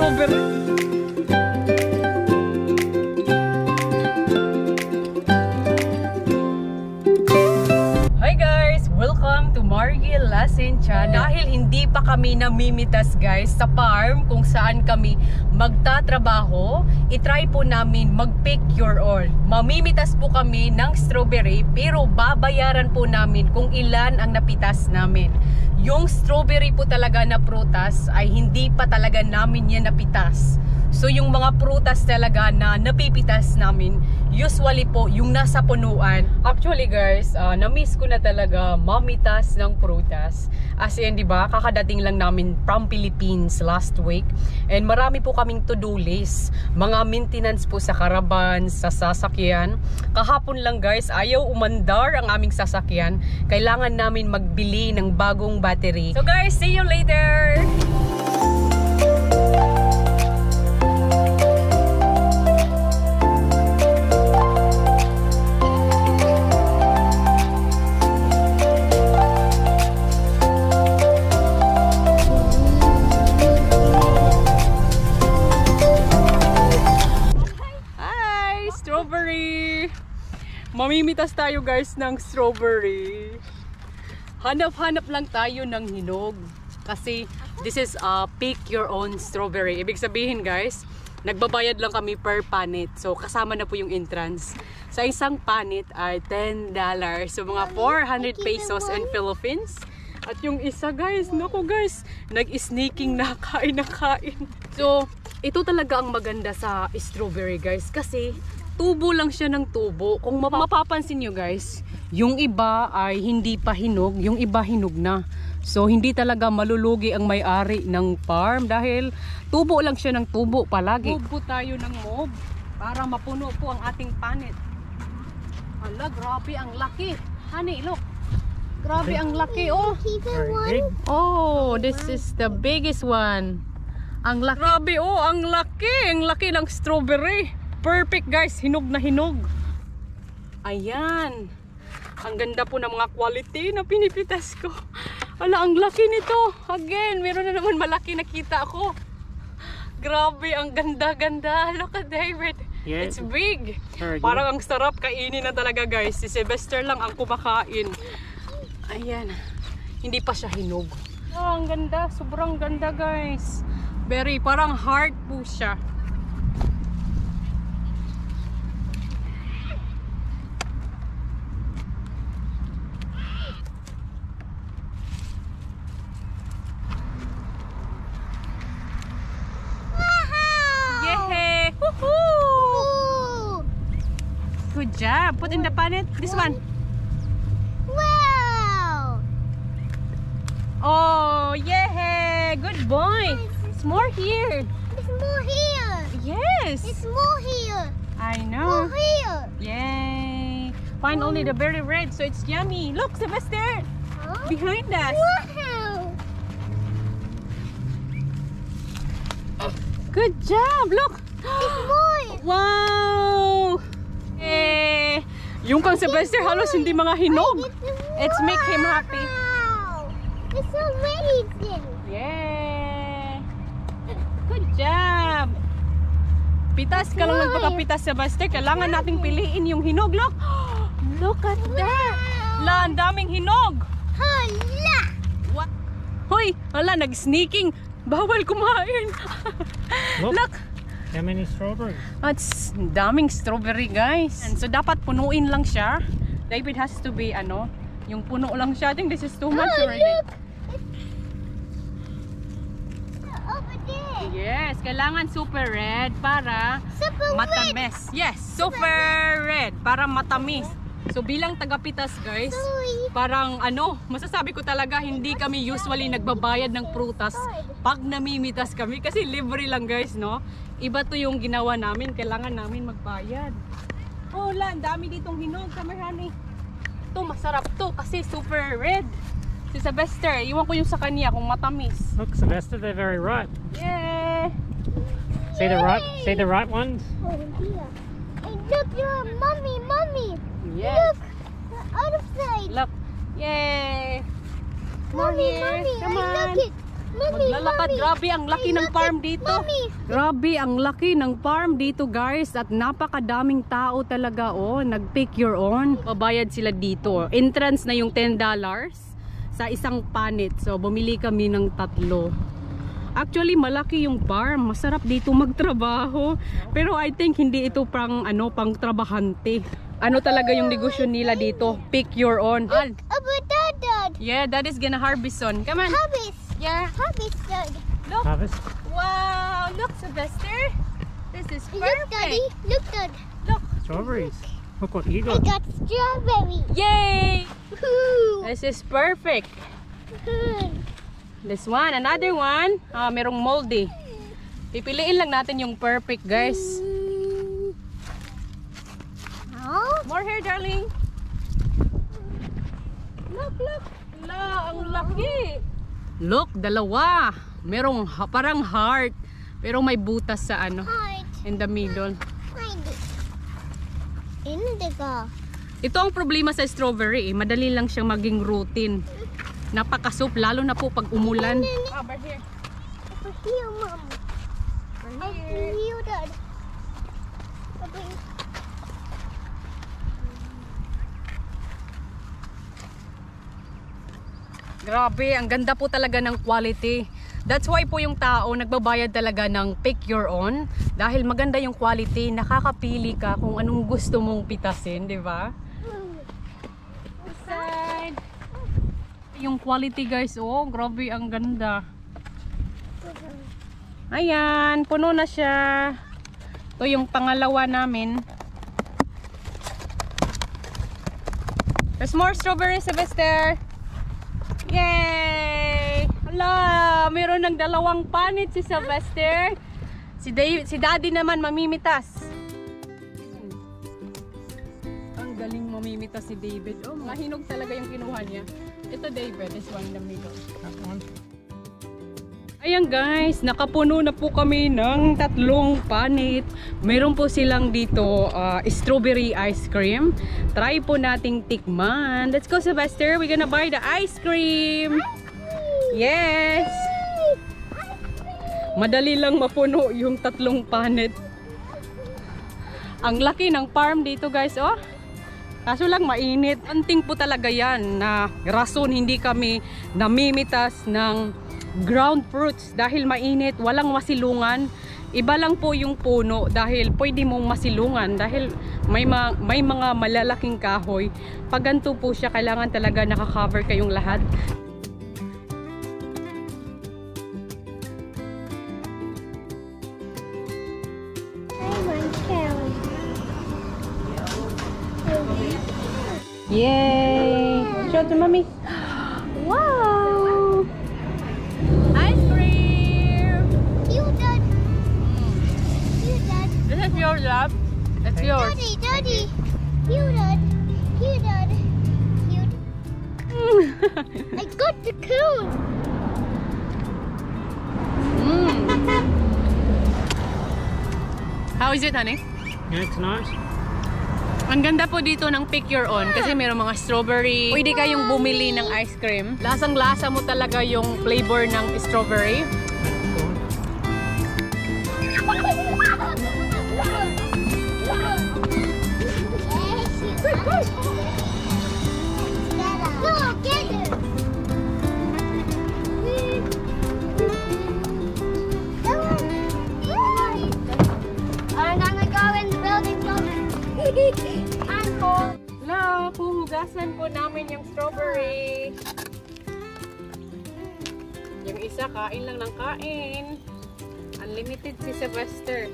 strawberry. Hi guys! Welcome to Margil Lassen Channel. Dahil hindi pa kami namimitas guys sa farm kung saan kami magtatrabaho, itry po namin mag-pick your own. Mamimitas po kami ng strawberry pero babayaran po namin kung ilan ang napitas namin. Yung strawberry po talaga na prutas ay hindi pa talaga namin yan napitas. So yung mga prutas talaga na napipitas namin, usually po yung nasa punuan. Actually guys, na-miss ko na talaga mamitas ng prutas. As in, di ba, kakadating lang namin from Philippines last week. And marami po kaming to-do list. Mga maintenance po sa caravan, sa sasakyan. Kahapon lang guys, ayaw umandar ang aming sasakyan. Kailangan namin magbili ng bagong battery. So guys, see you later! Mamimitas tayo guys ng strawberry. Hanap-hanap lang tayo ng hinog. Kasi this is pick your own strawberry. Ibig sabihin guys, nagbabayad lang kami per panit. So kasama na po yung entrance. Sa isang panit ay $10. So mga 400 pesos in Philippines. At yung isa guys, naku guys, nag-sneaking na kain na kain. So ito talaga ang maganda sa strawberry guys. Kasi tubo lang siya ng tubo. Kung mapapansin nyo guys, yung iba ay hindi pa hinog, yung iba hinog na. So hindi talaga malulugi ang may-ari ng farm dahil tubo lang siya ng tubo palagi. Tubo tayo ng mob para mapuno po ang ating panit. Hala, grabe ang laki. Honey, look. Grabe ang laki, oh. Oh, this is the biggest one. Ang laki. Grabe, oh, ang laki. Ang laki ng strawberry. Perfect guys, hinog na hinog. Ayan. Ang ganda po ng mga quality na pinipitas ko. Ala, ang laki nito. Again, meron na naman malaki nakita ako. Grabe, ang ganda-ganda. Look at David. Yeah, it's big. Parang ang sarap kainin na talaga guys. Si Sylvester lang ang kumakain. Ayan. Hindi pa siya hinog. Oh, ang ganda. Sobrang ganda guys. Very, parang heart po siya. Good job. Put in the panit. This one. Wow. Oh, yeah. Good boy. It's more here. It's more here. Yes. It's more here. I know. More here. Yay. Find only the very red, so it's yummy. Look, Sylvester. Huh? Behind us. Wow. Good job. Look. It's more. Wow. Eh, yung kang Sylvester halos hindi mga hinog. It's make him happy. Wow. It's amazing. Yeah. Good job. Pitas ka lang nagpakapitas, Sylvester. Kailangan nating piliin yung hinog. Look. Look at that. La, ang daming hinog. Hala. What? Hoy, hala, nag-sneaking. Bawal kumain. Look. How many strawberries? That's daming strawberry guys. And so dapat punuin lang siya. David has to be yung puno lang siya. I think this is too much already. Look. Over there. Yes, kailangan super red para Super matamis. Yes, super red para matamis. So bilang tagapitas guys, parang masasabi ko talaga hindi kami usually nagbabayad ng prutas pag namimitas kami kasi libre lang guys, no? Iba to yung ginawa namin, kailangan namin magbayad. Oh, ang dami ditong hinog, summer honey. Ito masarap to kasi super red. Si Sylvester, iwan ko yung sa kanya kung matamis. Look, Sylvester, they're very ripe. Yeah. See the ripe ones? Oh, here. And look, your mommy. Yes. Look, the other side. Look. Yay. Mommy, Come I on. look it. Maglalakad. Grabe, ang laki ng farm dito. Grabe, ang laki ng farm dito, guys. At napakadaming tao talaga, oh. Nag-pick your own. Babayad sila dito. Entrance na yung $10 sa isang panit. So, bumili kami ng 3. Actually, malaki yung farm. Masarap dito magtrabaho. Pero I think hindi ito pang trabahante. Ano talaga yung negosyo nila dito? Pick your own. Dad. Yeah, that is gonna harvest on. Come on. Harvest. Yeah. Harvest, Dad. Look. Harvest. Wow. Look, Sylvester. This is Look, Daddy. perfect. Look, Dad. Look. Strawberries. Look what you I got. got strawberry. Yay. Woohoo. This is perfect. This one. Another one. Merong moldy. Pipiliin lang natin yung perfect, guys. More hair, darling. Look, look. La, ang laki. Look, 2. Merong parang heart. Pero may butas sa Heart. in the middle. Find it. Indigo. Ito ang problema sa strawberry, eh. Madali lang siyang maging routine. Napakasup, lalo na po pag umulan. Over here. Over here, Mom. Over here, Dad. Over here. Grabe, ang ganda po talaga ng quality. That's why po yung tao nagbabayad talaga ng pick your own. Dahil maganda yung quality, nakakapili ka kung anong gusto mong pitasin, di ba? Side. Yung quality, guys, oh, grabe, ang ganda. Ayan, puno na siya. Ito yung pangalawa namin. There's more strawberries, Sylvester. Yay! Hala, meron ng 2 panit si Sylvester. Si Daddy naman mamimitas. Ang galing mamimitas si David. Oh, mahinog talaga yung kinuha niya. Ito, David, this one in the middle. That one. Ayan guys, nakapuno na po kami ng 3 panit. Meron po silang dito strawberry ice cream. Try po nating tikman. Let's go, Sylvester. We're gonna buy the ice cream. Yes! Madali lang mapuno yung 3 panit. Ang laki ng farm dito, guys, oh. Kaso lang mainit. Anting po talaga yan na rason hindi kami namimitas ng ground fruits dahil mainit, walang masilungan. Iba lang po yung puno dahil pwede mong masilungan dahil may mga malalaking kahoy. Pag ganito po siya, kailangan talaga naka-cover kayong lahat. Yay! Show to mommy. Wow! Ice cream! You, Dad. You, Dad. This is yours, love. It's yours. Daddy, Daddy. You, Dad. You, Dad. You. I got the cone. How is it, honey? Yeah, it's nice. Ang ganda po dito ng pick your own kasi mayroong mga strawberry. Pwede kayong bumili ng ice cream. Lasang-lasa mo talaga yung flavor ng strawberry. No, get it. I'm gonna go in the building. I'm cold. Hello, puhugasan po namin yung strawberry. Yung isa, kain lang ng kain. Unlimited si Sylvester.